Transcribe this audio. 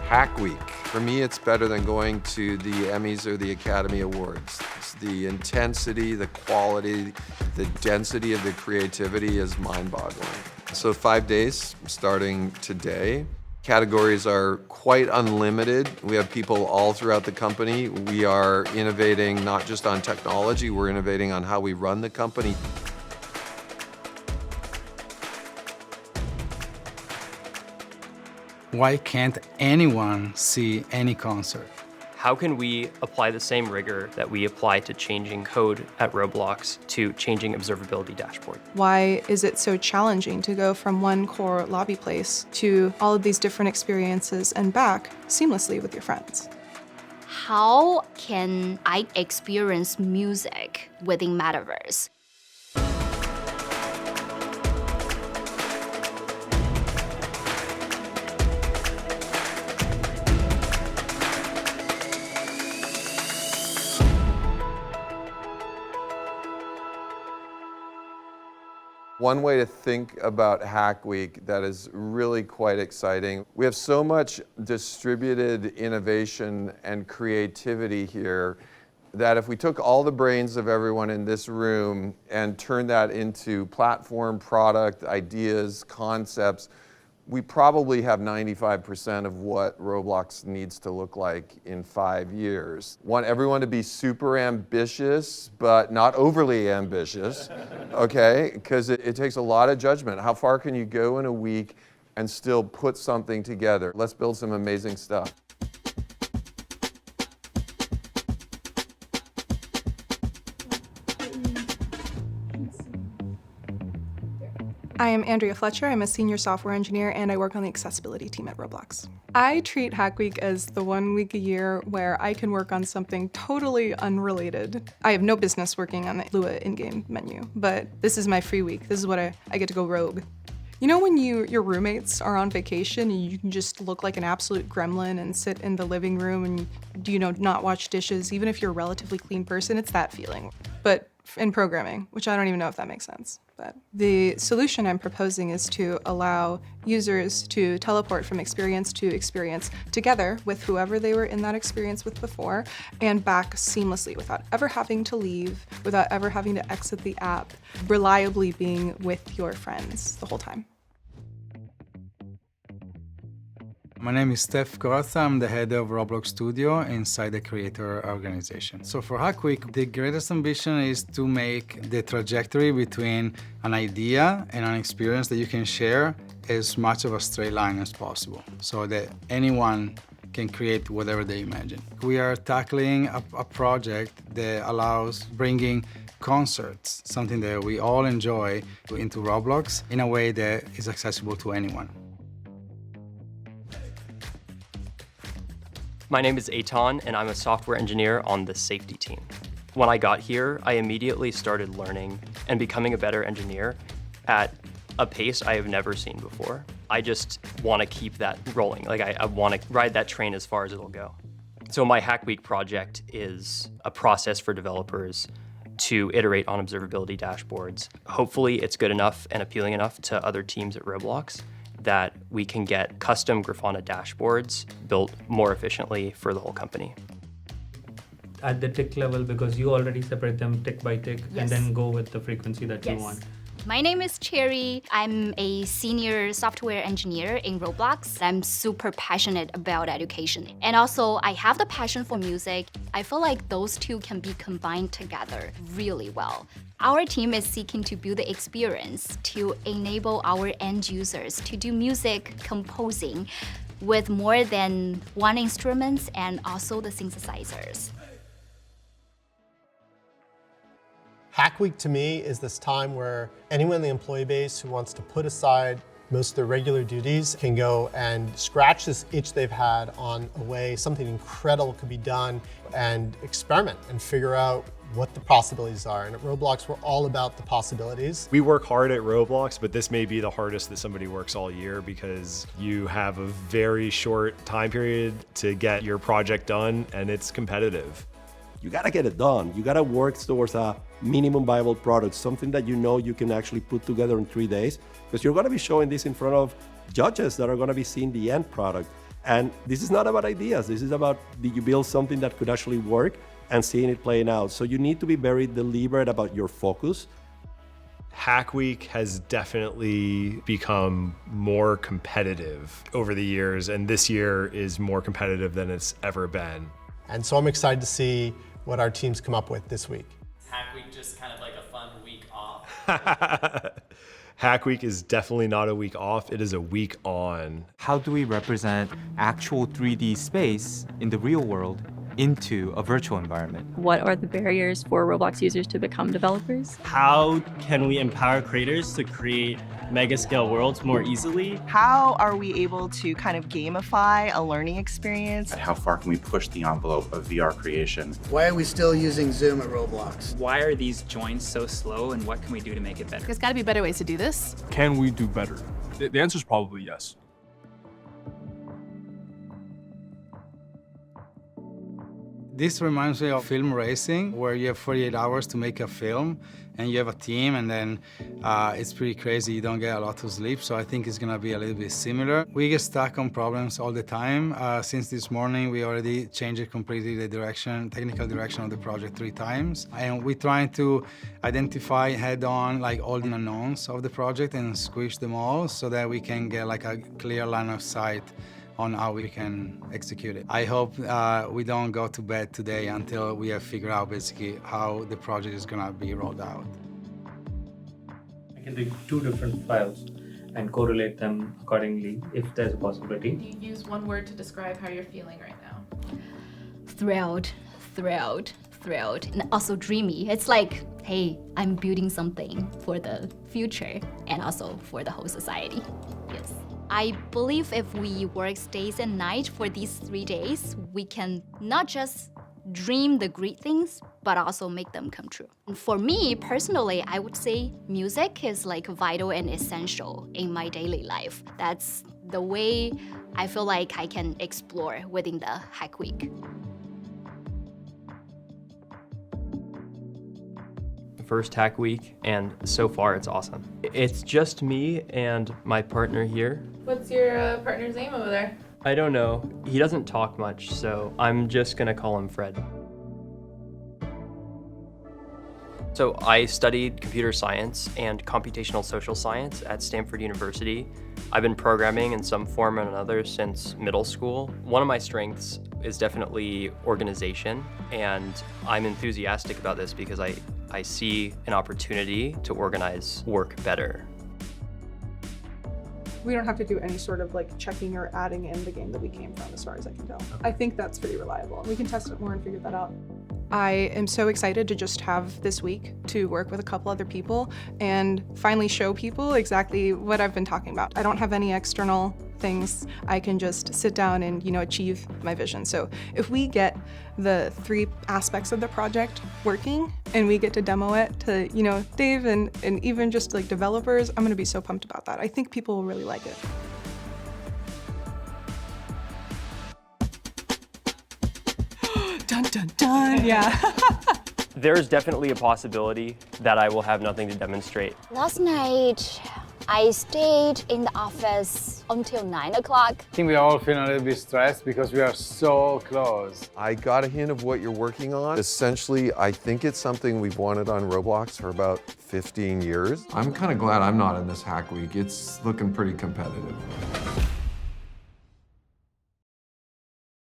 Hack Week. For me, it's better than going to the Emmys or the Academy Awards. It's the intensity, the quality, the density of the creativity is mind-boggling. So 5 days starting today. Categories are quite unlimited. We have people all throughout the company. We are innovating not just on technology, we're innovating on how we run the company. Why can't anyone see any concert? How can we apply the same rigor that we apply to changing code at Roblox to changing observability dashboard? Why is it so challenging to go from one core lobby place to all of these different experiences and back seamlessly with your friends? How can I experience music within Metaverse? One way to think about Hack Week that is really quite exciting. We have so much distributed innovation and creativity here that if we took all the brains of everyone in this room and turned that into platform, product, ideas, concepts, we probably have 95% of what Roblox needs to look like in 5 years. Want everyone to be super ambitious, but not overly ambitious, okay? Because it takes a lot of judgment. How far can you go in a week and still put something together? Let's build some amazing stuff. I am Andrea Fletcher. I'm a senior software engineer and I work on the accessibility team at Roblox. I treat Hack Week as the 1 week a year where I can work on something totally unrelated. I have no business working on the Lua in-game menu, but this is my free week. This is what I get to go rogue. You know when your roommates are on vacation and you can just look like an absolute gremlin and sit in the living room and not wash dishes, even if you're a relatively clean person? It's that feeling. But in programming, which I don't even know if that makes sense. But the solution I'm proposing is to allow users to teleport from experience to experience together with whoever they were in that experience with before and back seamlessly without ever having to leave, without ever having to exit the app, reliably being with your friends the whole time. My name is Steph Corazza. I'm the head of Roblox Studio inside the creator organization. So for Hack Week, the greatest ambition is to make the trajectory between an idea and an experience that you can share as much of a straight line as possible, so that anyone can create whatever they imagine. We are tackling a project that allows bringing concerts, something that we all enjoy, into Roblox in a way that is accessible to anyone. My name is Eitan, and I'm a software engineer on the safety team. When I got here, I immediately started learning and becoming a better engineer at a pace I have never seen before. I just want to keep that rolling. I want to ride that train as far as it'll go. So my Hack Week project is a process for developers to iterate on observability dashboards. Hopefully it's good enough and appealing enough to other teams at Roblox that we can get custom Grafana dashboards built more efficiently for the whole company. At the tick level, because you already separate them tick by tick, Yes. and then go with the frequency that you want. My name is Cherry. I'm a senior software engineer in Roblox. I'm super passionate about education. And also, I have the passion for music. I feel like those two can be combined together really well. Our team is seeking to build the experience to enable our end users to do music composing with more than one instrument and also the synthesizers. Hack Week to me is this time where anyone in the employee base who wants to put aside most of their regular duties can go and scratch this itch they've had on a way something incredible could be done and experiment and figure out what the possibilities are. And at Roblox, we're all about the possibilities. We work hard at Roblox, but this may be the hardest that somebody works all year because you have a very short time period to get your project done, and it's competitive. You gotta get it done. You gotta work towards a minimum viable product, something that you know you can actually put together in 3 days, because you're gonna be showing this in front of judges that are gonna be seeing the end product. And this is not about ideas. This is about, did you build something that could actually work and seeing it playing out. So you need to be very deliberate about your focus. Hack Week has definitely become more competitive over the years, and this year is more competitive than it's ever been. And so I'm excited to see what our teams come up with this week. Hack Week just kind of like a fun week off? Hack Week is definitely not a week off, it is a week on. How do we represent actual 3D space in the real world into a virtual environment? What are the barriers for Roblox users to become developers? How can we empower creators to create mega scale worlds more easily? How are we able to kind of gamify a learning experience? How far can we push the envelope of VR creation? Why are we still using Zoom at Roblox? Why are these joins so slow, and what can we do to make it better? There's got to be better ways to do this. Can we do better? The answer is probably yes. This reminds me of film racing, where you have 48 hours to make a film, and you have a team, and then it's pretty crazy. You don't get a lot of sleep, so I think it's gonna be a little bit similar. We get stuck on problems all the time. Since this morning, we already changed completely the technical direction of the project 3 times. And we're trying to identify head-on like all the unknowns of the project and squish them all so that we can get like a clear line of sight on how we can execute it. I hope we don't go to bed today until we have figured out basically how the project is gonna be rolled out. I can take 2 different files and correlate them accordingly if there's a possibility. You use one word to describe how you're feeling right now. Thrilled, and also dreamy. It's like, hey, I'm building something for the future and also for the whole society. Yes. I believe if we work days and nights for these 3 days, we can not just dream the great things, but also make them come true. And for me, personally, I would say music is like vital and essential in my daily life. That's the way I feel like I can explore within the Hack Week. First Hack Week, and so far it's awesome. It's just me and my partner here. What's your partner's name over there? I don't know. He doesn't talk much, so I'm just gonna call him Fred. So I studied computer science and computational social science at Stanford University. I've been programming in some form or another since middle school. One of my strengths is definitely organization, and I'm enthusiastic about this because I see an opportunity to organize work better. We don't have to do any sort of like checking or adding in the game that we came from, as far as I can tell. I think that's pretty reliable. We can test it more and figure that out. I am so excited to just have this week to work with a couple other people and finally show people exactly what I've been talking about. I don't have any external things. I can just sit down and, achieve my vision. So if we get the 3 aspects of the project working and we get to demo it to, Dave and even just like developers, I'm gonna be so pumped about that. I think people will really like it. Dun, dun, dun, yeah. There's definitely a possibility that I will have nothing to demonstrate. Last night, I stayed in the office until 9 o'clock. I think we are all feeling a little bit stressed because we are so close. I got a hint of what you're working on. Essentially, I think it's something we've wanted on Roblox for about 15 years. I'm kind of glad I'm not in this Hack Week. It's looking pretty competitive.